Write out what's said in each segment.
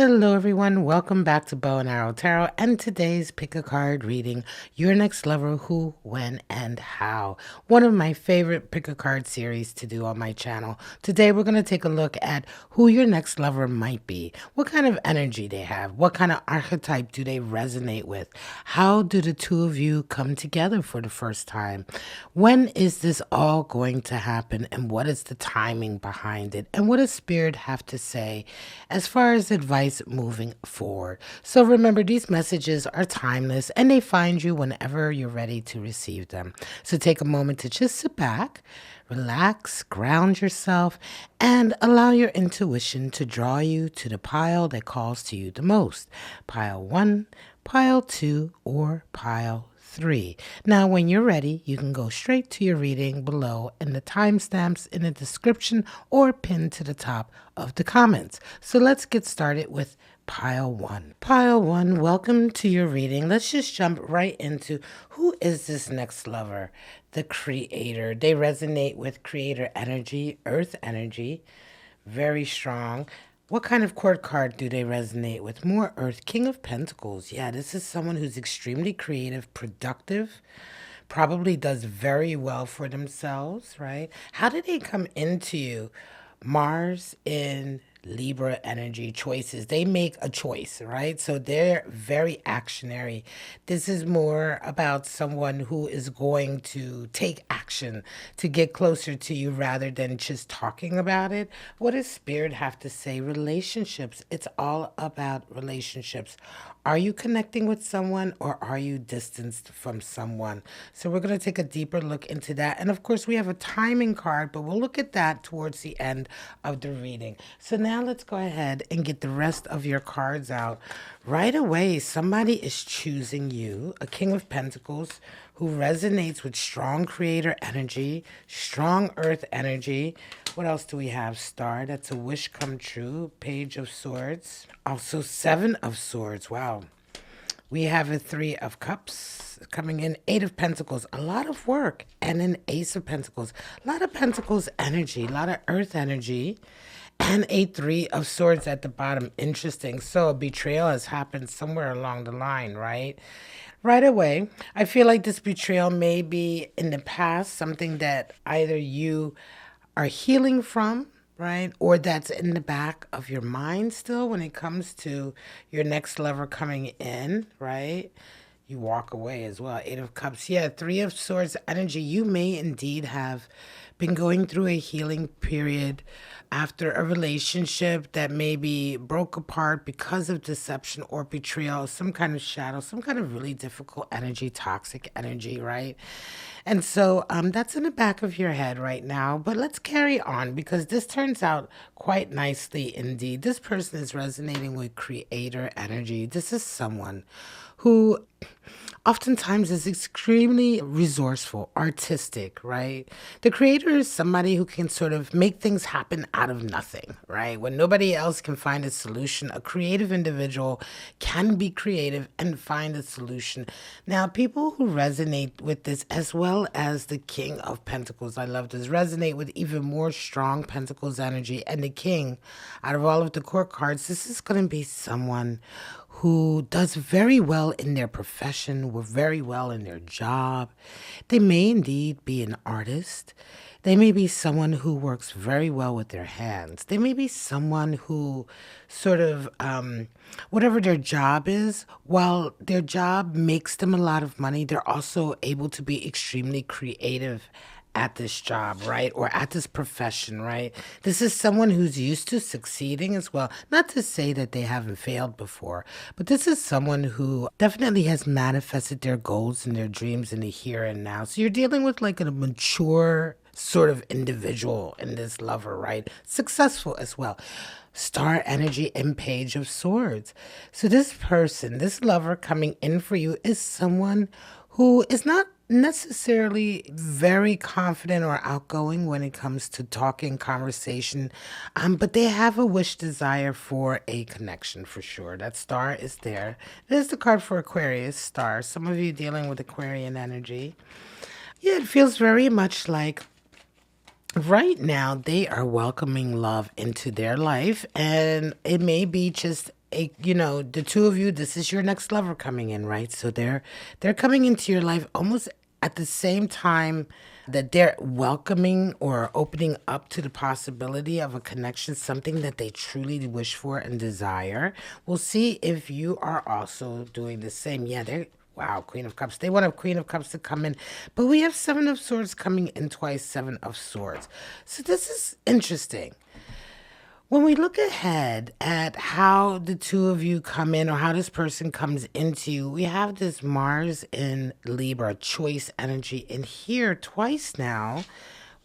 Hello, everyone. Welcome back to Bow and Arrow Tarot and today's pick a card reading, Your Next Lover, Who, When, and How. One of my favorite pick a card series to do on my channel. Today, we're going to take a look at who your next lover might be, what kind of energy they have, what kind of archetype do they resonate with, how do the two of you come together for the first time, when is this all going to happen, and what is the timing behind it, and what does Spirit have to say as far as advice moving forward. So remember, these messages are timeless and they find you whenever you're ready to receive them. So take a moment to just sit back, relax, ground yourself, and allow your intuition to draw you to the pile that calls to you the most. Pile 1, pile 2, or pile 3. Now, when you're ready, you can go straight to your reading below and the timestamps in the description or pinned to the top of the comments. So let's get started with pile 1. Pile 1, welcome to your reading. Let's just jump right into who is this next lover? The creator. They resonate with creator energy, earth energy, very strong. What kind of court card do they resonate with? More Earth, King of Pentacles. Yeah, this is someone who's extremely creative, productive, probably does very well for themselves, right? How did they come into you? Mars in Libra energy, choices. They make a choice, right? So they're very actionary. This is more about someone who is going to take action to get closer to you rather than just talking about it. What does Spirit have to say? Relationships. It's all about relationships. Are you connecting with someone or are you distanced from someone? So we're going to take a deeper look into that. And of course, we have a timing card, but we'll look at that towards the end of the reading. So now let's go ahead and get the rest of your cards out. Right away, somebody is choosing you, a King of Pentacles, who resonates with strong creator energy, strong earth energy. What else do we have? Star, that's a wish come true. Page of Swords. Also, Seven of Swords. Wow. We have a Three of Cups coming in. Eight of Pentacles. A lot of work. And an Ace of Pentacles. A lot of Pentacles energy. A lot of earth energy. And a Three of Swords at the bottom. Interesting. So a betrayal has happened somewhere along the line, right? Right away, I feel like this betrayal may be in the past, something that either you are healing from, right? Or that's in the back of your mind still when it comes to your next lover coming in, right? You walk away as well. Eight of Cups. Yeah, Three of Swords energy. You may indeed have been going through a healing period after a relationship that maybe broke apart because of deception or betrayal, some kind of shadow, some kind of really difficult energy, toxic energy, right? And so that's in the back of your head right now. But let's carry on because this turns out quite nicely indeed. This person is resonating with creator energy. This is someone who oftentimes is extremely resourceful, artistic, right? The creator is somebody who can sort of make things happen out of nothing, right? When nobody else can find a solution, a creative individual can be creative and find a solution. Now, people who resonate with this, as well as the King of Pentacles, I love this, resonate with even more strong Pentacles energy. And the King, out of all of the court cards, this is going to be someone who does very well in their profession, or very well in their job. They may indeed be an artist. They may be someone who works very well with their hands. They may be someone who sort of, whatever their job is, while their job makes them a lot of money, they're also able to be extremely creative at this job, right? Or at this profession, right? This is someone who's used to succeeding as well. Not to say that they haven't failed before, but this is someone who definitely has manifested their goals and their dreams in the here and now. So you're dealing with like a mature sort of individual in this lover, right? Successful as well. Star energy and Page of Swords. So this person, this lover coming in for you is someone who is not necessarily very confident or outgoing when it comes to talking, conversation, but they have a wish, desire for a connection for sure. That star is there. There's the card for Aquarius, star. Some of you dealing with Aquarian energy. Yeah, it feels very much like right now they are welcoming love into their life, and it may be just the two of you, this is your next lover coming in, right? So they're coming into your life almost at the same time that they're welcoming or opening up to the possibility of a connection, something that they truly wish for and desire. We'll see if you are also doing the same. Yeah, they're wow, Queen of Cups. They want a Queen of Cups to come in, but we have Seven of Swords coming in twice, Seven of Swords. So this is interesting. When we look ahead at how the two of you come in or how this person comes into you, we have this Mars in Libra, choice energy. And here, twice now,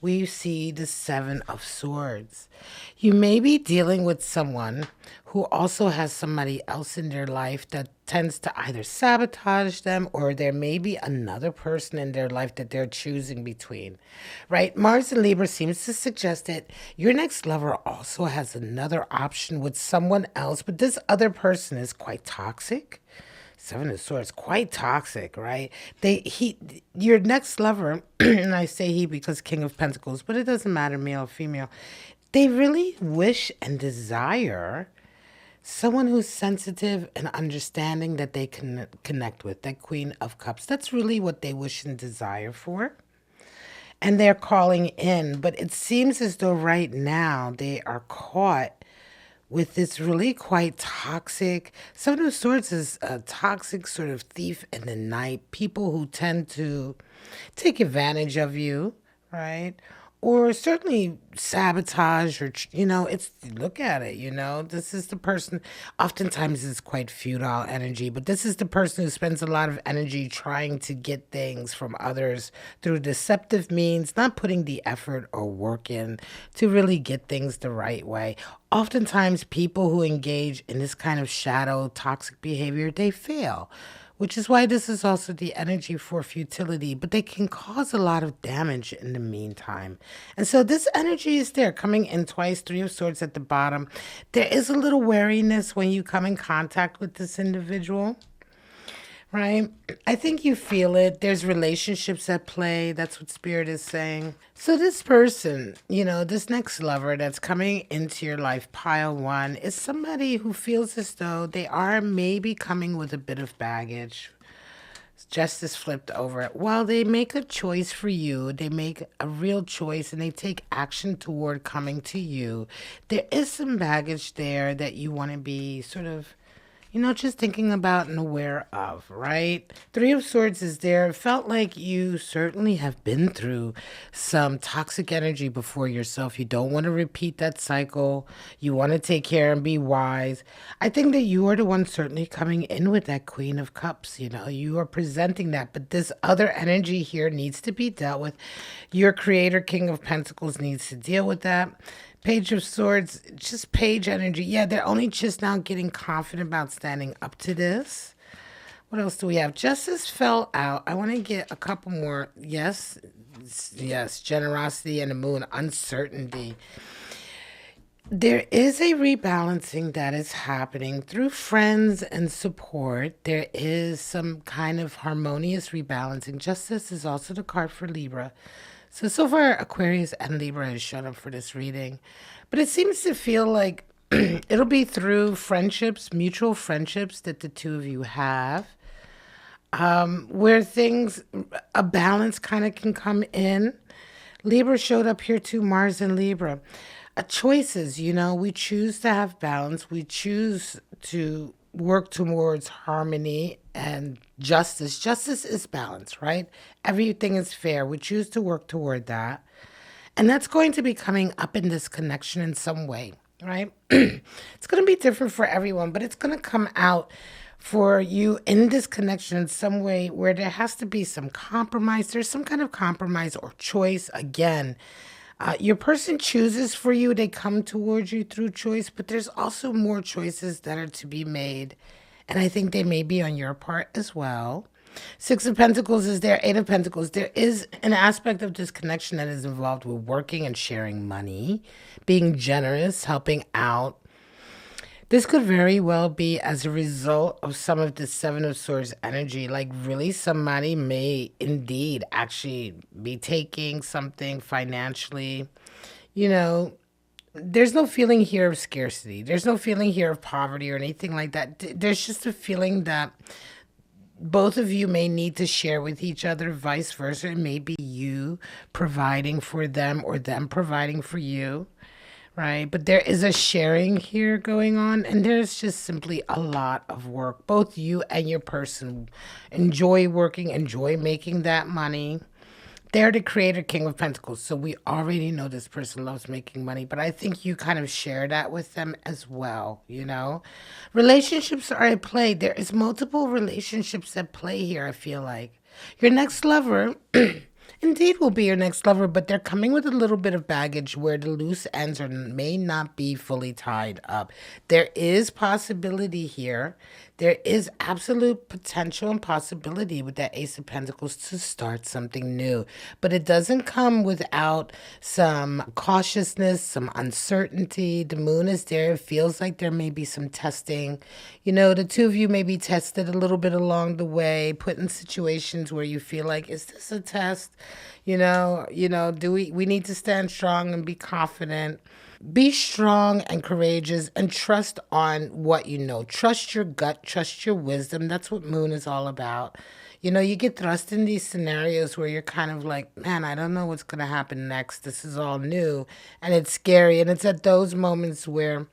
we see the Seven of Swords. You may be dealing with someone who also has somebody else in their life that tends to either sabotage them, or there may be another person in their life that they're choosing between, right? Mars in Libra seems to suggest that your next lover also has another option with someone else, but this other person is quite toxic. Seven of Swords, quite toxic, right? Your next lover, and I say he because King of Pentacles, but it doesn't matter, male or female. They really wish and desire someone who's sensitive and understanding that they can connect with. That Queen of Cups. That's really what they wish and desire for. And they're calling in, but it seems as though right now they are caught with this really quite toxic. Seven of Swords is a toxic sort of thief in the night. People who tend to take advantage of you, right? Or certainly sabotage, or it's, look at it, this is the person. Oftentimes it's quite futile energy, but this is the person who spends a lot of energy trying to get things from others through deceptive means, not putting the effort or work in to really get things the right way. Oftentimes people who engage in this kind of shadow toxic behavior, they fail, which is why this is also the energy for futility, but they can cause a lot of damage in the meantime. And so this energy is there, coming in twice, Three of Swords at the bottom. There is a little wariness when you come in contact with this individual, right? I think you feel it. There's relationships at play. That's what Spirit is saying. So this person, this next lover that's coming into your life, pile one, is somebody who feels as though they are maybe coming with a bit of baggage. Justice flipped over. While they make a choice for you, they make a real choice and they take action toward coming to you. There is some baggage there that you want to be sort of just thinking about and aware of, right? Three of Swords is there. It felt like you certainly have been through some toxic energy before yourself. You don't want to repeat that cycle. You want to take care and be wise. I think that you are the one certainly coming in with that Queen of Cups. You are presenting that, but this other energy here needs to be dealt with. Your creator, King of Pentacles, needs to deal with that. Page of Swords, just page energy. Yeah, they're only just now getting confident about standing up to this. What else do we have? Justice fell out. I want to get a couple more. Yes, generosity and the Moon, uncertainty. There is a rebalancing that is happening through friends and support. There is some kind of harmonious rebalancing. Justice is also the card for Libra. So far, Aquarius and Libra has shown up for this reading. But it seems to feel like it'll be through friendships, mutual friendships that the two of you have, where a balance kind of can come in. Libra showed up here too, Mars and Libra. Choices, we choose to have balance. We choose to work towards harmony and justice. Justice is balance, right? Everything is fair. We choose to work toward that. And that's going to be coming up in this connection in some way, right? It's going to be different for everyone, but it's going to come out for you in this connection in some way where there has to be some compromise. There's some kind of compromise or choice. Again, your person chooses for you. They come towards you through choice, but there's also more choices that are to be made. And I think they may be on your part as well. Six of Pentacles is there. Eight of Pentacles. There is an aspect of this connection that is involved with working and sharing money, being generous, helping out. This could very well be as a result of some of the Seven of Swords energy. Like really somebody may indeed actually be taking something financially, There's no feeling here of scarcity. There's no feeling here of poverty or anything like that. There's just a feeling that both of you may need to share with each other, vice versa. It may be you providing for them or them providing for you, right? But there is a sharing here going on, and there's just simply a lot of work. Both you and your person enjoy working, enjoy making that money. They're the creator king of pentacles, so we already know this person loves making money, but I think you kind of share that with them as well, you know. Relationships are at play. There is multiple relationships at play here, I feel like. Your next lover indeed will be your next lover, but they're coming with a little bit of baggage where the loose ends are may not be fully tied up. There is possibility here. There is absolute potential and possibility with that Ace of Pentacles to start something new. But it doesn't come without some cautiousness, some uncertainty. The moon is there. It feels like there may be some testing. You know, the two of you may be tested a little bit along the way, put in situations where you feel like, is this a test? Do we need to stand strong and be confident? Be strong and courageous and trust on what you know. Trust your gut, trust your wisdom. That's what moon is all about. You know, you get thrust in these scenarios where you're kind of like, man, I don't know what's going to happen next. This is all new and it's scary. And it's at those moments where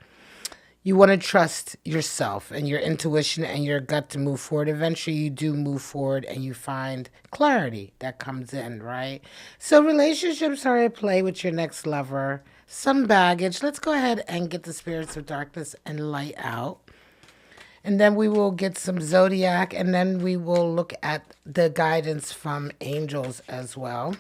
you want to trust yourself and your intuition and your gut to move forward. Eventually, you do move forward and you find clarity that comes in, right? So, relationships are at play with your next lover. Some baggage. Let's go ahead and get the spirits of darkness and light out. And then we will get some zodiac, and then we will look at the guidance from angels as well.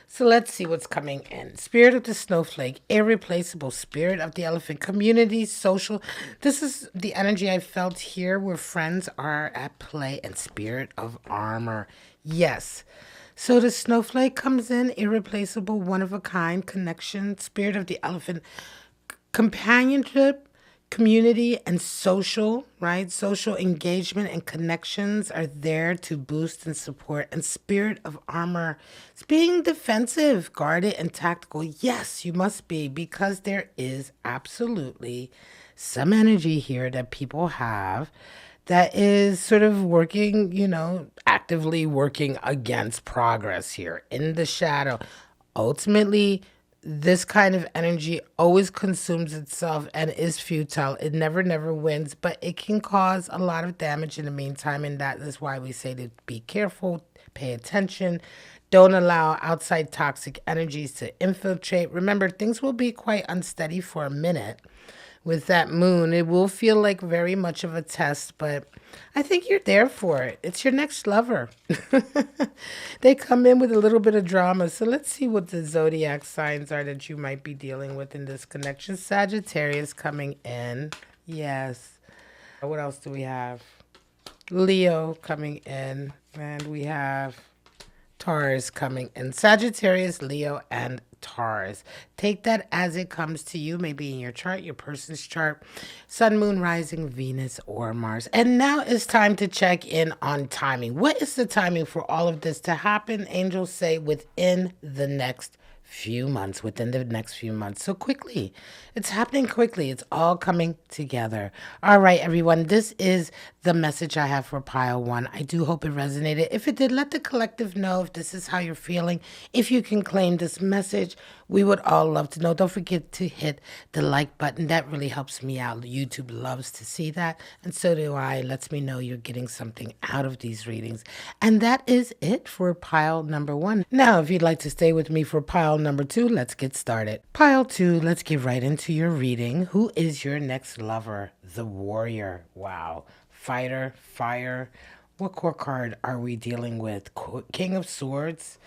So let's see what's coming in. Spirit of the snowflake, irreplaceable. Spirit of the elephant, community, social. This is the energy I felt here where friends are at play, and spirit of armor. Yes. So the snowflake comes in, irreplaceable, one of a kind, connection, spirit of the elephant, companionship, community and social, right? Social engagement and connections are there to boost and support. And spirit of armor, it's being defensive, guarded, and tactical. Yes, you must be, because there is absolutely some energy here that people have that is sort of working, actively working against progress here in the shadow. Ultimately, this kind of energy always consumes itself and is futile. It never wins, but it can cause a lot of damage in the meantime. And that is why we say to be careful, pay attention, don't allow outside toxic energies to infiltrate. Remember, things will be quite unsteady for a minute with that moon. It will feel like very much of a test, but I think you're there for it. It's your next lover. They come in with a little bit of drama. So let's see what the zodiac signs are that you might be dealing with in this connection. Sagittarius coming in. Yes. What else do we have? Leo coming in. And we have Taurus coming in. Sagittarius, Leo, and Taurus. Take that as it comes to you, maybe in your chart, your person's chart, sun, moon, rising, Venus, or Mars. And now it's time to check in on timing. What is the timing for all of this to happen? Angels say within the next few months, within the next few months. So quickly, it's happening quickly. It's all coming together. All right, everyone, this is the message I have for pile one. I do hope it resonated. If it did, let the collective know if this is how you're feeling. If you can claim this message, we would all love to know. Don't forget to hit the like button. That really helps me out. YouTube loves to see that, and so do I. It lets me know you're getting something out of these readings. And that is it for pile number one. Now, if you'd like to stay with me for pile number two, let's get started. Pile two, let's get right into your reading. Who is your next lover? The warrior. Wow. Fighter, fire. What core card are we dealing with? King of Swords.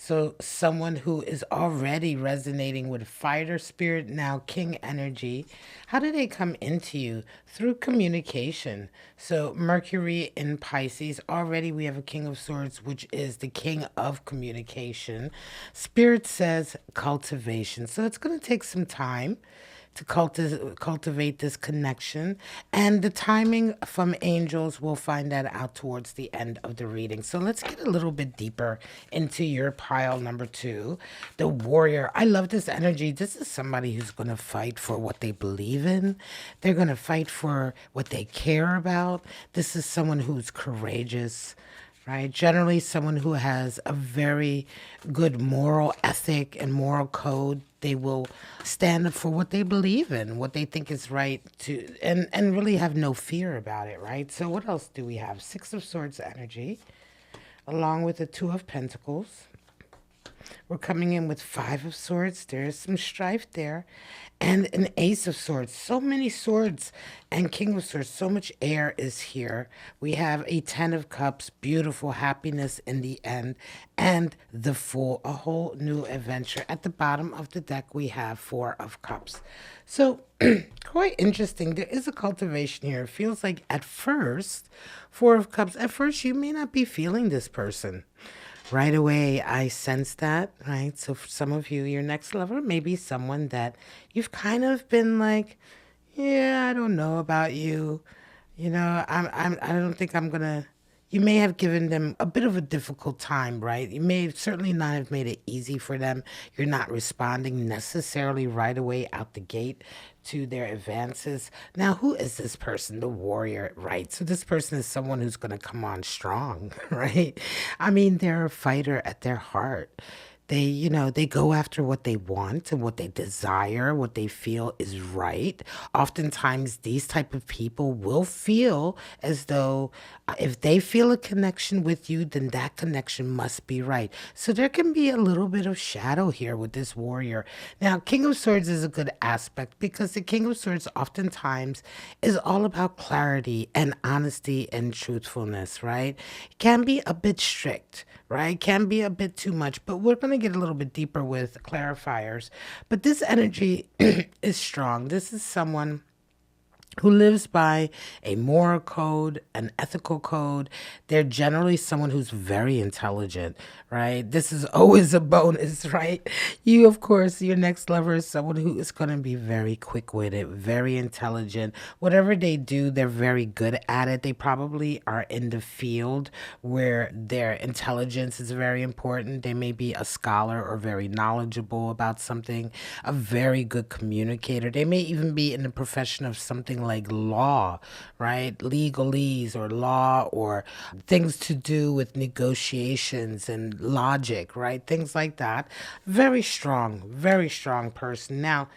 So someone who is already resonating with fighter spirit, now king energy. How do they come into you? Through communication. So Mercury in Pisces, already we have a king of swords, which is the king of communication. Spirit says cultivation. So it's going to take some time to cultivate this connection. And the timing from angels, we'll find that out towards the end of the reading. So let's get a little bit deeper into your pile number two, the warrior. I love this energy. This is somebody who's going to fight for what they believe in. They're going to fight for what they care about. This is someone who's courageous, right? Generally, someone who has a very good moral ethic and moral code. They will stand up for what they believe in, what they think is right to, and really have no fear about it, right? So what else do we have? Six of Swords energy, along with the Two of Pentacles. We're coming in with Five of Swords. There's some strife there. And an Ace of Swords. So many swords and King of Swords. So much air is here. We have a Ten of Cups. Beautiful happiness in the end. And the Fool. A whole new adventure. At the bottom of the deck, we have Four of Cups. So, quite interesting. There is a cultivation here. It feels like at first, Four of Cups, at first you may not be feeling this person. Right away, I sense that, right? So for some of you, your next lover may be someone that you've kind of been like, yeah, I don't know about you. You know, I don't think I'm gonna. You may have given them a bit of a difficult time, right? You may certainly not have made it easy for them. You're not responding necessarily right away out the gate to their advances. Now, who is this person? The warrior, right? So this person is someone who's going to come on strong, right? I mean, they're a fighter at their heart. They, they go after what they want and what they desire, what they feel is right. Oftentimes, these type of people will feel as though if they feel a connection with you, then that connection must be right. So there can be a little bit of shadow here with this warrior. Now, King of Swords is a good aspect because the King of Swords oftentimes is all about clarity and honesty and truthfulness, right? It can be a bit strict, right? Can be a bit too much, but we're going to get a little bit deeper with clarifiers. But this energy is strong. This is someone who lives by a moral code, an ethical code. They're generally someone who's very intelligent, right? This is always a bonus, right? You, of course, your next lover is someone who is going to be very quick-witted, very intelligent. Whatever they do, they're very good at it. They probably are in the field where their intelligence is very important. They may be a scholar or very knowledgeable about something, a very good communicator. They may even be in the profession of something like law, right? Legalese or law or things to do with negotiations and logic, right? Things like that. Very strong person. Now,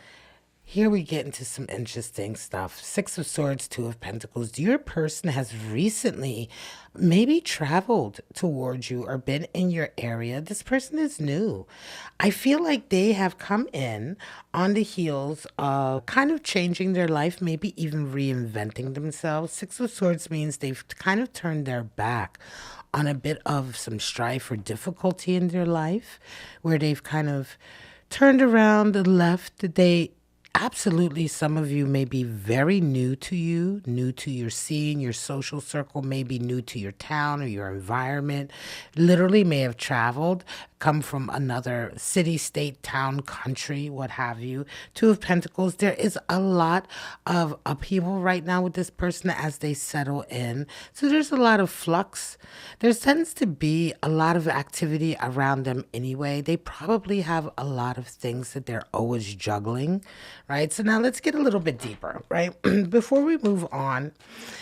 here we get into some interesting stuff. Six of Swords, Two of Pentacles. Your person has recently maybe traveled towards you or been in your area. This person is new. I feel like they have come in on the heels of kind of changing their life, maybe even reinventing themselves. Six of Swords means they've kind of turned their back on a bit of some strife or difficulty in their life, where they've kind of turned around and left. They absolutely, some of you may be very new to you, new to your scene, your social circle, may be new to your town or your environment, literally may have traveled, come from another city, state, town, country, what have you. Two of Pentacles, there is a lot of upheaval right now with this person as they settle in. So there's a lot of flux. There tends to be a lot of activity around them anyway. They probably have a lot of things that they're always juggling, right? So now let's get a little bit deeper, right? Before we move on,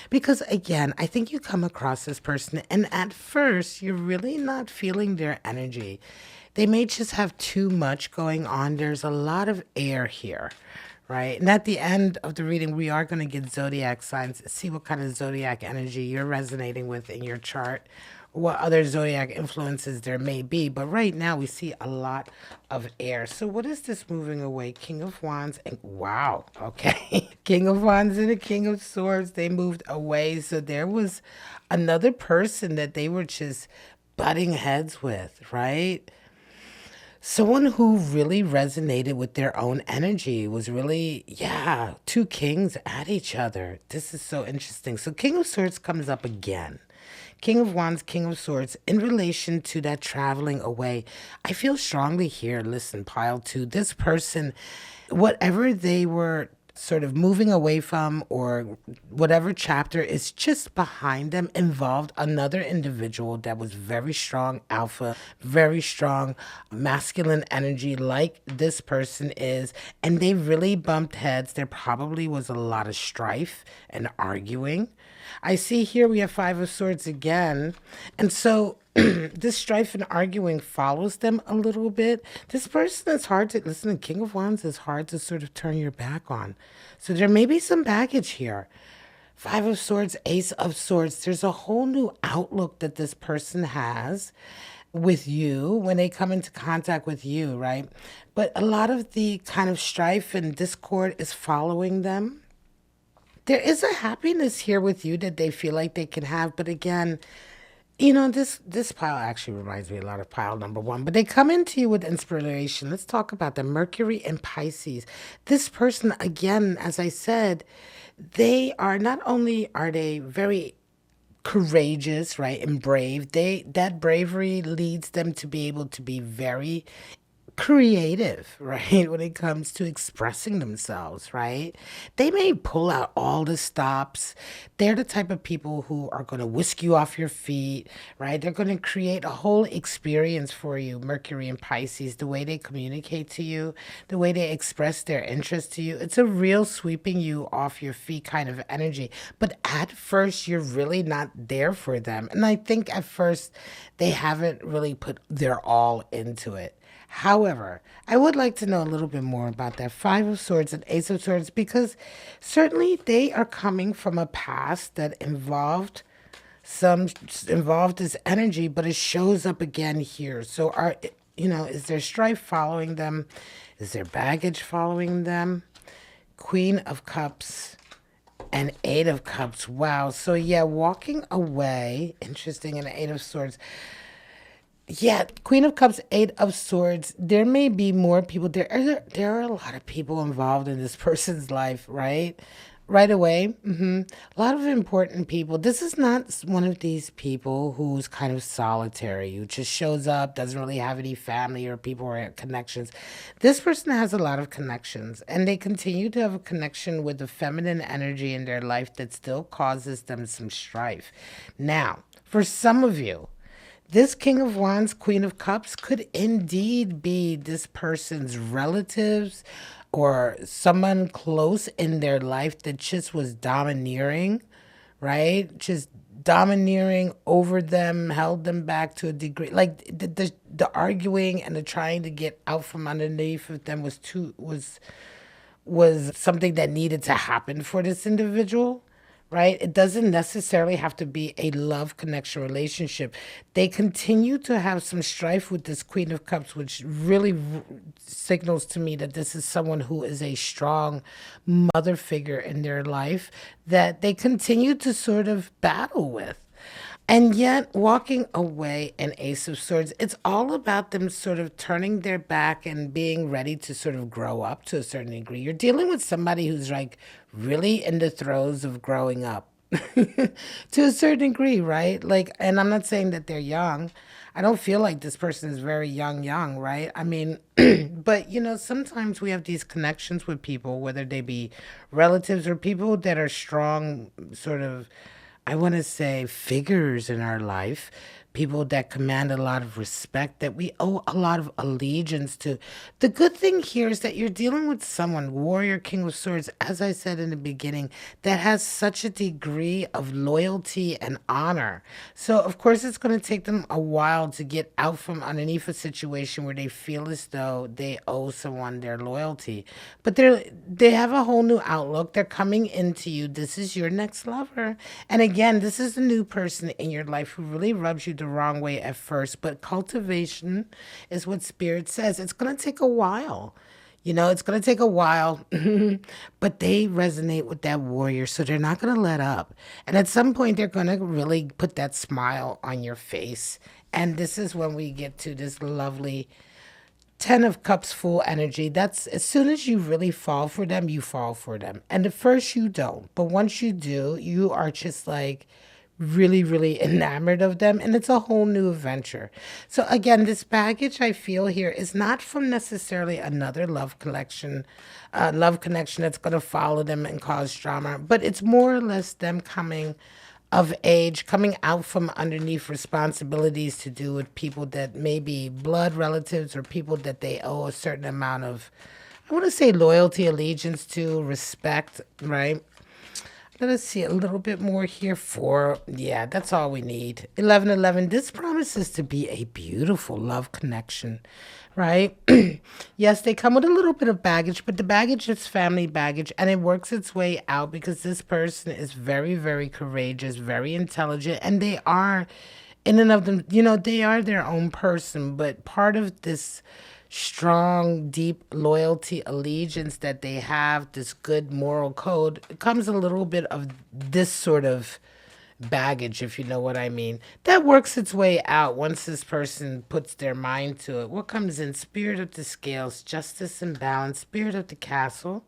because again, I think you come across this person and at first you're really not feeling their energy. They may just have too much going on. There's a lot of air here, right? And at the end of the reading, we are going to get zodiac signs, see what kind of zodiac energy you're resonating with in your chart, what other zodiac influences there may be. But right now we see a lot of air. So what is this moving away? King of Wands and wow, okay. King of Wands and the King of Swords, they moved away. So there was another person that they were just butting heads with, right? Someone who really resonated with their own energy was really, yeah, two kings at each other. This is so interesting. So King of Swords comes up again. King of Wands, King of Swords, in relation to that traveling away. I feel strongly here, listen, pile two, this person whatever they were sort of moving away from, or whatever chapter is just behind them, involved another individual that was very strong alpha, very strong masculine energy like this person is, and they really bumped heads. There probably was a lot of strife and arguing. I see here we have Five of Swords again. And so this strife and arguing follows them a little bit. This person is hard to listen. King of Wands is hard to sort of turn your back on. So there may be some baggage here. Five of Swords, Ace of Swords. There's a whole new outlook that this person has with you when they come into contact with you, right? But a lot of the kind of strife and discord is following them. There is a happiness here with you that they feel like they can have, but again, this pile actually reminds me a lot of pile number one, but they come into you with inspiration. Let's talk about the Mercury and Pisces. This person, again, as I said, they are not only are they very courageous, right, and brave, that bravery leads them to be able to be very creative, right? When it comes to expressing themselves, right? They may pull out all the stops. They're the type of people who are going to whisk you off your feet, right? They're going to create a whole experience for you, Mercury and Pisces, the way they communicate to you, the way they express their interest to you. It's a real sweeping you off your feet kind of energy. But at first, you're really not there for them. And I think at first, they haven't really put their all into it. However, I would like to know a little bit more about that Five of Swords and Ace of Swords, because certainly they are coming from a past that involved this energy, but it shows up again here. So is there strife following them? Is there baggage following them? Queen of Cups and Eight of Cups. Wow. So yeah, walking away. Interesting. And Eight of Swords. Yeah, Queen of Cups, Eight of Swords. There may be more people. There are a lot of people involved in this person's life, right? Right away. A lot of important people. This is not one of these people who's kind of solitary, who just shows up, doesn't really have any family or people or connections. This person has a lot of connections, and they continue to have a connection with the feminine energy in their life that still causes them some strife. Now, for some of you, this King of Wands, Queen of Cups could indeed be this person's relatives or someone close in their life that just was domineering, right? Just domineering over them, held them back to a degree. Like the arguing and the trying to get out from underneath of them was something that needed to happen for this individual, right? It doesn't necessarily have to be a love connection relationship. They continue to have some strife with this Queen of Cups, which really signals to me that this is someone who is a strong mother figure in their life that they continue to sort of battle with. And yet, walking away an Ace of Swords, it's all about them sort of turning their back and being ready to sort of grow up to a certain degree. You're dealing with somebody who's like really in the throes of growing up to a certain degree, right? Like, and I'm not saying that they're young. I don't feel like this person is very young, right? I mean, but sometimes we have these connections with people, whether they be relatives or people that are strong, sort of, I want to say, figures in our life, people that command a lot of respect, that we owe a lot of allegiance to. The good thing here is that you're dealing with someone, Warrior, King of Swords, as I said in the beginning, that has such a degree of loyalty and honor. So, of course, it's going to take them a while to get out from underneath a situation where they feel as though they owe someone their loyalty. But they have a whole new outlook. They're coming into you. This is your next lover. And again, this is a new person in your life who really rubs you the wrong way at first, but cultivation is what Spirit says. It's going to take a while. It's going to take a while, but they resonate with that warrior, so they're not going to let up. And at some point, they're going to really put that smile on your face. And this is when we get to this lovely Ten of Cups full energy. That's as soon as you really fall for them, you fall for them. And at first, you don't. But once you do, you are just like, really, really enamored of them, and it's a whole new adventure. So again, this baggage I feel here is not from necessarily another love connection that's going to follow them and cause drama, but it's more or less them coming of age, coming out from underneath responsibilities to do with people that may be blood relatives or people that they owe a certain amount of, I want to say, loyalty, allegiance to, respect, right? Let us see a little bit more here for, yeah, that's all we need. 1111, this promises to be a beautiful love connection, right? Yes, they come with a little bit of baggage, but the baggage is family baggage and it works its way out because this person is very, very courageous, very intelligent, and they are, in and of them, they are their own person, but part of this strong, deep loyalty, allegiance that they have, this good moral code, it comes a little bit of this sort of baggage, if you know what I mean. That works its way out once this person puts their mind to it. What comes in? Spirit of the scales, justice and balance, spirit of the castle,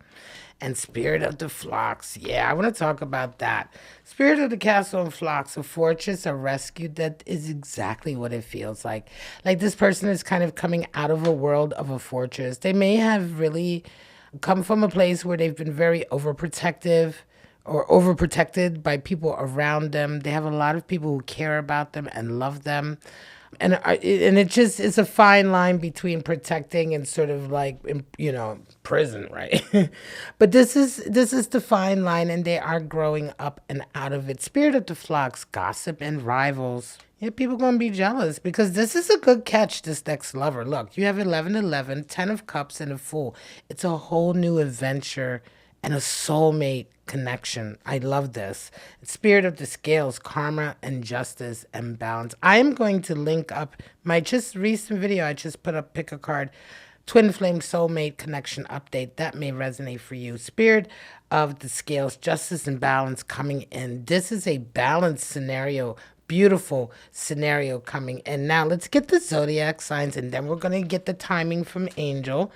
and spirit of the flocks. Yeah, I want to talk about that. Spirit of the castle and flocks, a fortress, a rescue. That is exactly what it feels like. Like this person is kind of coming out of a world of a fortress. They may have really come from a place where they've been very overprotective or overprotected by people around them. They have a lot of people who care about them and love them. And it just is a fine line between protecting and sort of like, prison, right? But this is the fine line, and they are growing up and out of it. Spirit of the flocks, gossip and rivals. Yeah, people gonna be jealous because this is a good catch, this next lover. Look, you have 1111, 10 of cups, and a fool. It's a whole new adventure and a soulmate connection. I love this. Spirit of the scales, karma and justice and balance. I am going to link up my just recent video. I just put up pick a card. Twin flame soulmate connection update. That may resonate for you. Spirit of the scales, justice and balance coming in. This is a balanced scenario. Beautiful scenario coming in. Now let's get the zodiac signs, and then we're going to get the timing from Angel.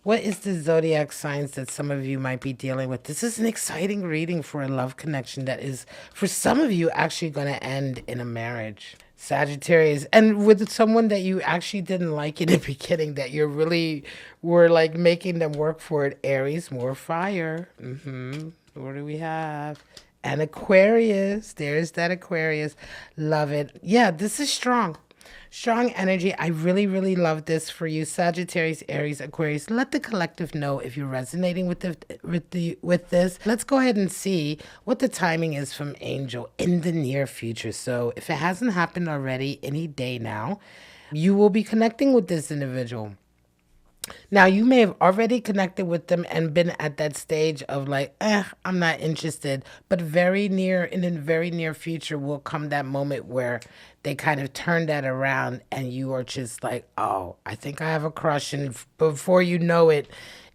What is the zodiac signs that some of you might be dealing with? This is an exciting reading for a love connection that is, for some of you, actually going to end in a marriage. Sagittarius, and with someone that you actually didn't like in the beginning, that you really were like making them work for it. Aries, more fire. What do we have? And Aquarius. There's that Aquarius. Love it. Yeah, this is strong. Strong energy. I really, really love this for you, Sagittarius, Aries, Aquarius. Let the collective know if you're resonating with this. Let's go ahead and see what the timing is from Angel in the near future. So if it hasn't happened already, any day now, you will be connecting with this individual. Now, you may have already connected with them and been at that stage of like, I'm not interested. But in the very near future will come that moment where they kind of turn that around and you are just like, oh, I think I have a crush. And before you know it,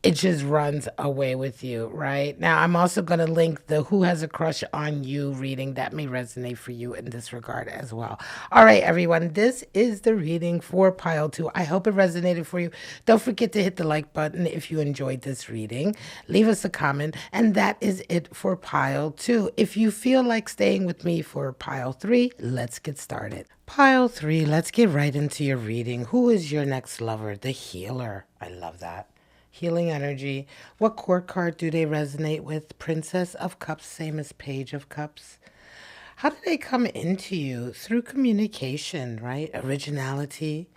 it just runs away with you, right? Now, I'm also going to link the Who Has a Crush on You reading. That may resonate for you in this regard as well. All right, everyone, this is the reading for pile 2. I hope it resonated for you. Don't forget to hit the like button if you enjoyed this reading. Leave us a comment, and that is it for pile 2. If you feel like staying with me for pile 3, let's get started. Pile 3, let's get right into your reading. Who is your next lover? The healer. I love that. Healing energy. What court card do they resonate with? Princess of Cups, same as Page of Cups. How do they come into you? Through communication, right? Originality.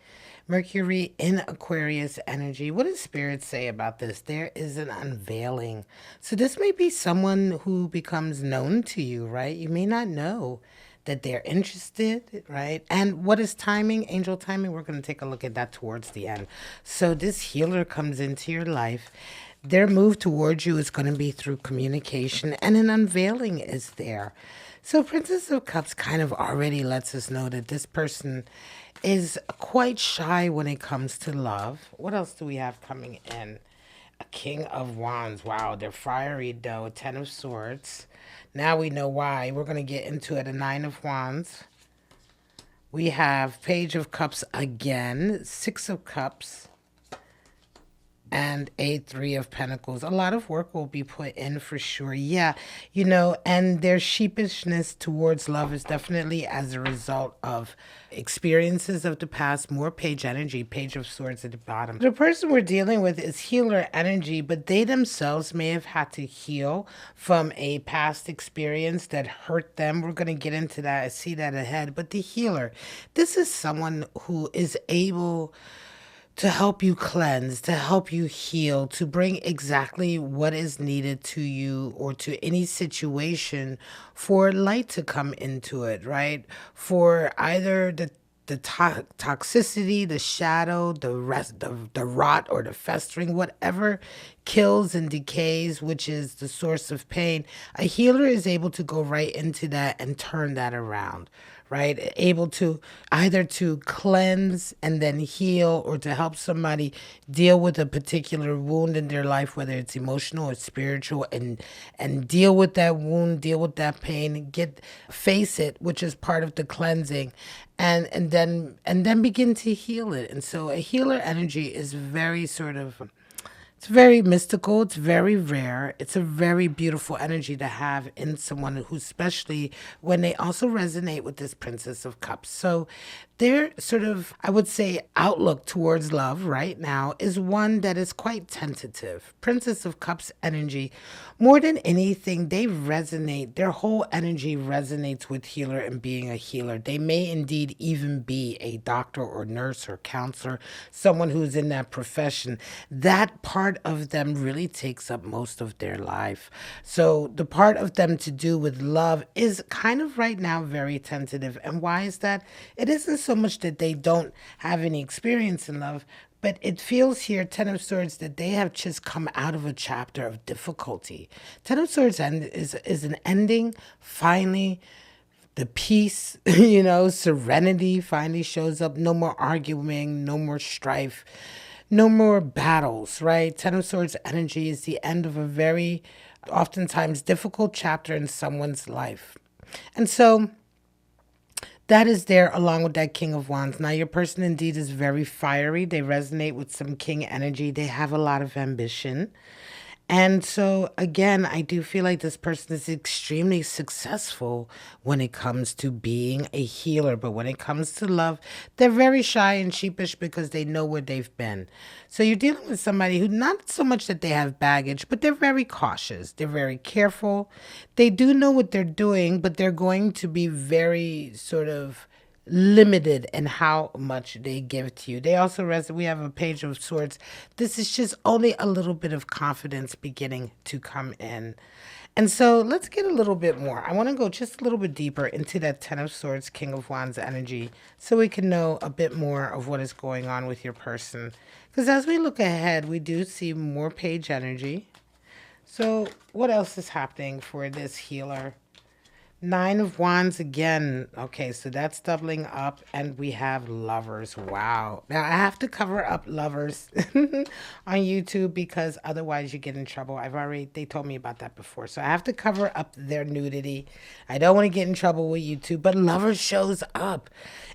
Mercury in Aquarius energy. What does Spirit say about this? There is an unveiling. So this may be someone who becomes known to you, right? You may not know that they're interested, right? And what is timing? Angel timing. We're going to take a look at that towards the end. So this healer comes into your life. Their move towards you is going to be through communication, and an unveiling is there. So Princess of Cups kind of already lets us know that this person is quite shy when it comes to love. What else do we have coming in? A King of Wands. Wow, they're fiery though. 10 of Swords. Now we know why. We're going to get into it. A 9 of Wands. We have Page of Cups again. 6 of Cups. and a three of pentacles. A lot of work will be put in for sure. Yeah, and their sheepishness towards love is definitely as a result of experiences of the past. More page energy, page of swords at the bottom. The person we're dealing with is healer energy, but they themselves may have had to heal from a past experience that hurt them. We're going to get into that. I see that ahead. But the healer, this is someone who is able to help you cleanse, to help you heal, to bring exactly what is needed to you or to any situation for light to come into it, right? For either the toxicity, the shadow, the rot or the festering, whatever kills and decays, which is the source of pain, a healer is able to go right into that and turn that around, right? Able to either to cleanse and then heal or to help somebody deal with a particular wound in their life, whether it's emotional or spiritual, and deal with that wound, deal with that pain, face it, which is part of the cleansing, and then begin to heal it. And so a healer energy is very sort of, it's very mystical. It's very rare. It's a very beautiful energy to have in someone who, especially when they also resonate with this Princess of Cups. So their sort of, I would say, outlook towards love right now is one that is quite tentative. Princess of Cups energy, more than anything, they resonate, their whole energy resonates with healer and being a healer. They may indeed even be a doctor or nurse or counselor, someone who's in that profession. That part of them really takes up most of their life. So the part of them to do with love is kind of right now very tentative. And why is that? It isn't so much that they don't have any experience in love, but it feels here, Ten of Swords, that they have just come out of a chapter of difficulty. Ten of Swords is an ending, finally. The peace, serenity finally shows up. No more arguing, no more strife, no more battles, right? Ten of Swords energy is the end of a very oftentimes difficult chapter in someone's life. And so that is there along with that King of Wands. Now, your person indeed is very fiery. They resonate with some king energy. They have a lot of ambition. And so, again, I do feel like this person is extremely successful when it comes to being a healer. But when it comes to love, they're very shy and sheepish because they know where they've been. So you're dealing with somebody who, not so much that they have baggage, but they're very cautious. They're very careful. They do know what they're doing, but they're going to be very sort of limited in how much they give to you. They also we have a page of swords. This is just only a little bit of confidence beginning to come in. And so let's get a little bit more. I want to go just a little bit deeper into that Ten of Swords, King of Wands energy so we can know a bit more of what is going on with your person. Because as we look ahead, we do see more page energy. So what else is happening for this healer? Nine of Wands again. Okay, so that's doubling up, and we have Lovers. Wow. Now, I have to cover up Lovers on YouTube because otherwise you get in trouble. They told me about that before. So I have to cover up their nudity. I don't want to get in trouble with YouTube, but Lovers shows up.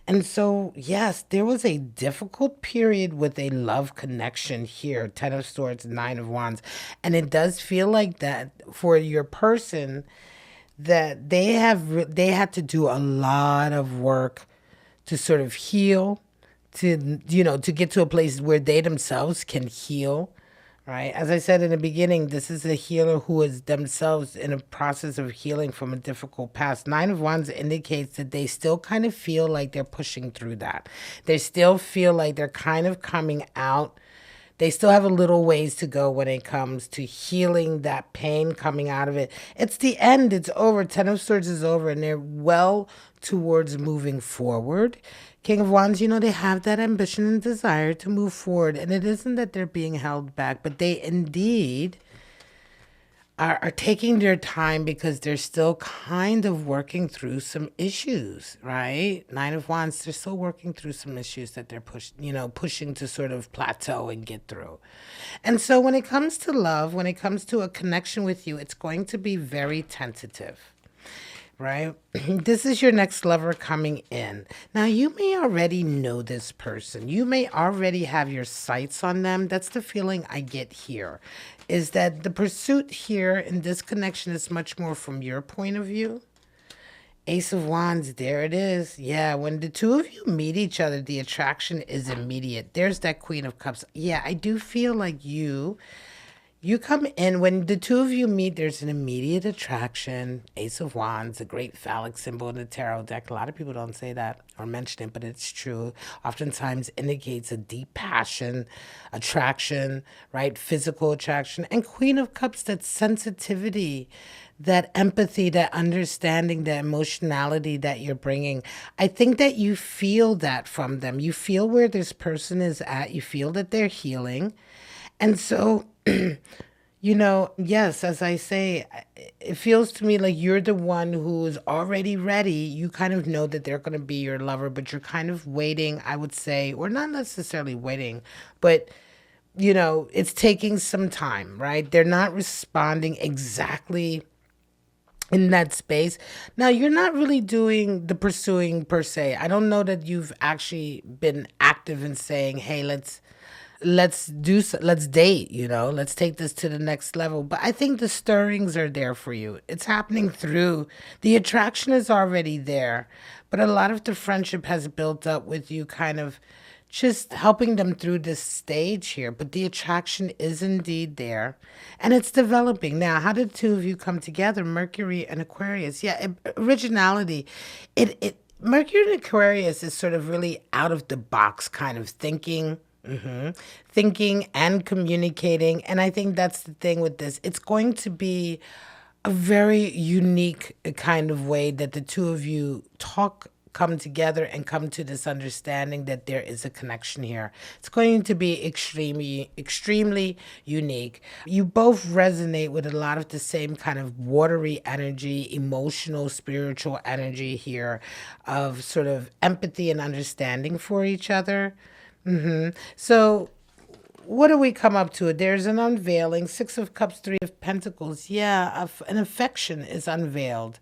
And so, yes, there was a difficult period with a love connection here. Ten of Swords, Nine of Wands. And it does feel like that for your person, that they had to do a lot of work to sort of heal, to get to a place where they themselves can heal, right? As I said in the beginning, this is a healer who is themselves in a process of healing from a difficult past. Nine of Wands indicates that they still kind of feel like they're pushing through that. They still feel like they're kind of coming out. They still have a little ways to go when it comes to healing that pain, coming out of it. It's the end. It's over. Ten of Swords is over, and they're well towards moving forward. King of Wands, they have that ambition and desire to move forward. And it isn't that they're being held back, but they indeed are taking their time because they're still kind of working through some issues, right? Nine of Wands, they're still working through some issues that they're pushing to sort of plateau and get through. And so when it comes to love, when it comes to a connection with you, it's going to be very tentative. right? This is your next lover coming in. Now, you may already know this person. You may already have your sights on them. That's the feeling I get here, is that the pursuit here in this connection is much more from your point of view. Ace of Wands, there it is. Yeah, when the two of you meet each other, the attraction is immediate. There's that Queen of Cups. Yeah, I do feel like you come in, when the two of you meet, there's an immediate attraction. Ace of Wands, a great phallic symbol in the tarot deck. A lot of people don't say that or mention it, but it's true. Oftentimes indicates a deep passion, attraction, right? Physical attraction. And Queen of Cups, that sensitivity, that empathy, that understanding, that emotionality that you're bringing. I think that you feel that from them. You feel where this person is at. You feel that they're healing. And so, yes, as I say, it feels to me like you're the one who's already ready. You kind of know that they're going to be your lover, but you're kind of waiting, I would say, or not necessarily waiting, but it's taking some time, right? They're not responding exactly in that space. Now, you're not really doing the pursuing per se. I don't know that you've actually been active in saying, "Hey, let's date, let's take this to the next level." But I think the stirrings are there for you. It's happening through the attraction is already there, but a lot of the friendship has built up with you kind of just helping them through this stage here. But the attraction is indeed there, and it's developing. Now, how did the two of you come together? Mercury and Aquarius. Yeah, originality. It Mercury and Aquarius is sort of really out of the box kind of thinking. Thinking and communicating. And I think that's the thing with this. It's going to be a very unique kind of way that the two of you come together and come to this understanding that there is a connection here. It's going to be extremely unique. You both resonate with a lot of the same kind of watery energy, emotional, spiritual energy here of sort of empathy and understanding for each other. So, what do we come up to? There's an unveiling. Six of Cups, Three of Pentacles. Yeah, an affection is unveiled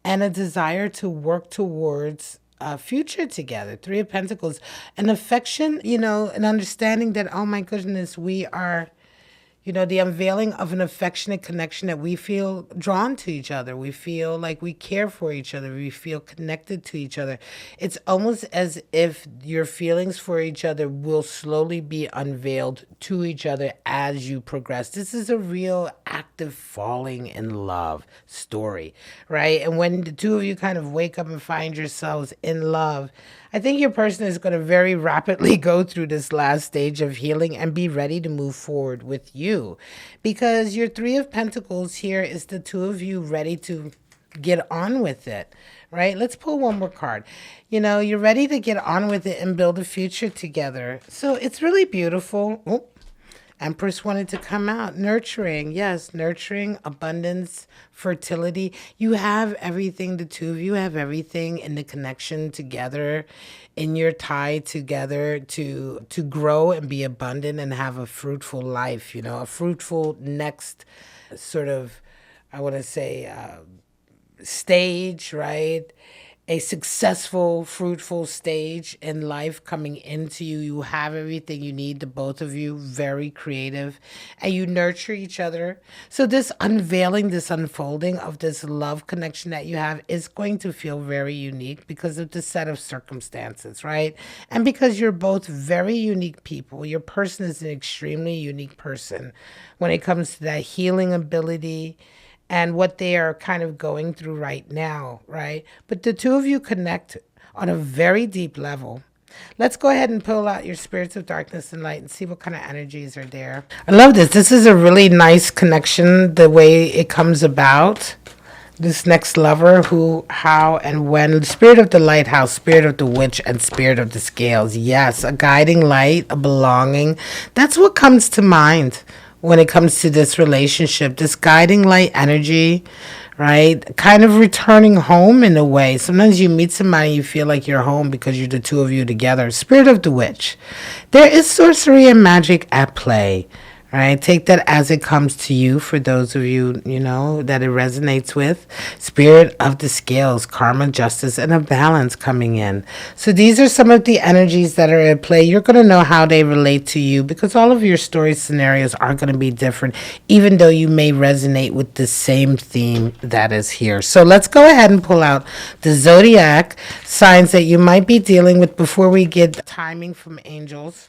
and a desire to work towards a future together. Three of Pentacles. An affection, an understanding that, oh my goodness, we are the unveiling of an affectionate connection that we feel drawn to each other. We feel like we care for each other. We feel connected to each other. It's almost as if your feelings for each other will slowly be unveiled to each other as you progress. This is a real active falling in love story, right? And when the two of you kind of wake up and find yourselves in love, I think your person is going to very rapidly go through this last stage of healing and be ready to move forward with you. Because your Three of Pentacles here is the two of you ready to get on with it, right? Let's pull one more card. You're ready to get on with it and build a future together. So it's really beautiful. Oh, Empress wanted to come out. Nurturing. Yes, nurturing, abundance, fertility. You have everything. The two of you have everything in the connection together, in your tie together to grow and be abundant and have a fruitful life, a fruitful next sort of, I want to say, stage, right? A successful, fruitful stage in life coming into you. You have everything you need, the both of you, very creative, and you nurture each other. So this unveiling, this unfolding of this love connection that you have is going to feel very unique because of the set of circumstances, right? And because you're both very unique people. Your person is an extremely unique person when it comes to that healing ability and what they are kind of going through right now, right? But the two of you connect on a very deep level. Let's go ahead and pull out your spirits of darkness and light and see what kind of energies are there. I love this. This is a really nice connection, the way it comes about. This next lover, who, how, and when. Spirit of the lighthouse, spirit of the witch, and spirit of the scales. Yes, a guiding light, a belonging. That's what comes to mind when it comes to this relationship, this guiding light energy, right? Kind of returning home in a way. Sometimes you meet somebody, you feel like you're home because you're the two of you together. Spirit of the witch. There is sorcery and magic at play, All right, take that as it comes to you. For those of you, that it resonates with, spirit of the scales, karma, justice, and a balance coming in. So these are some of the energies that are at play. You're going to know how they relate to you because all of your story scenarios are going to be different, even though you may resonate with the same theme that is here. So let's go ahead and pull out the zodiac signs that you might be dealing with before we get timing from angels.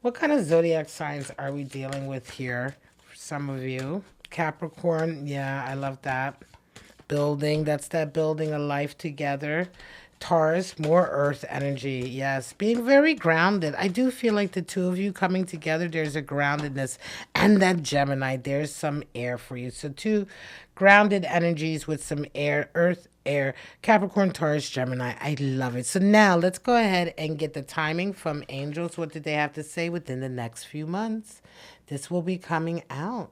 What kind of zodiac signs are we dealing with here for some of you? Capricorn, yeah, I love that. Building, that's that building a life together. Taurus, more earth energy. Yes, being very grounded. I do feel like the two of you coming together, there's a groundedness. And that Gemini, there's some air for you. So, two grounded energies with some air, earth, air, Capricorn, Taurus, Gemini. I love it. So, now let's go ahead and get the timing from angels. What did they have to say within the next few months? This will be coming out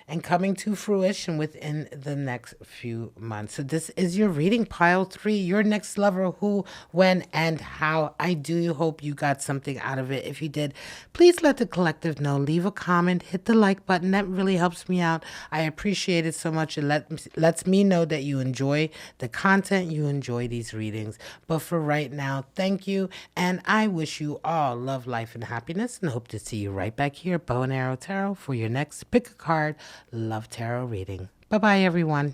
and coming to fruition within the next few months. So this is your reading, pile 3, your next lover, who, when, and how. I do hope you got something out of it. If you did, please let the collective know. Leave a comment, hit the like button. That really helps me out. I appreciate it so much. It lets me know that you enjoy the content, you enjoy these readings. But for right now, thank you, and I wish you all love, life, and happiness, and hope to see you right back here, Bow and Arrow Tarot, for your next pick a card, love tarot reading. Bye bye, everyone.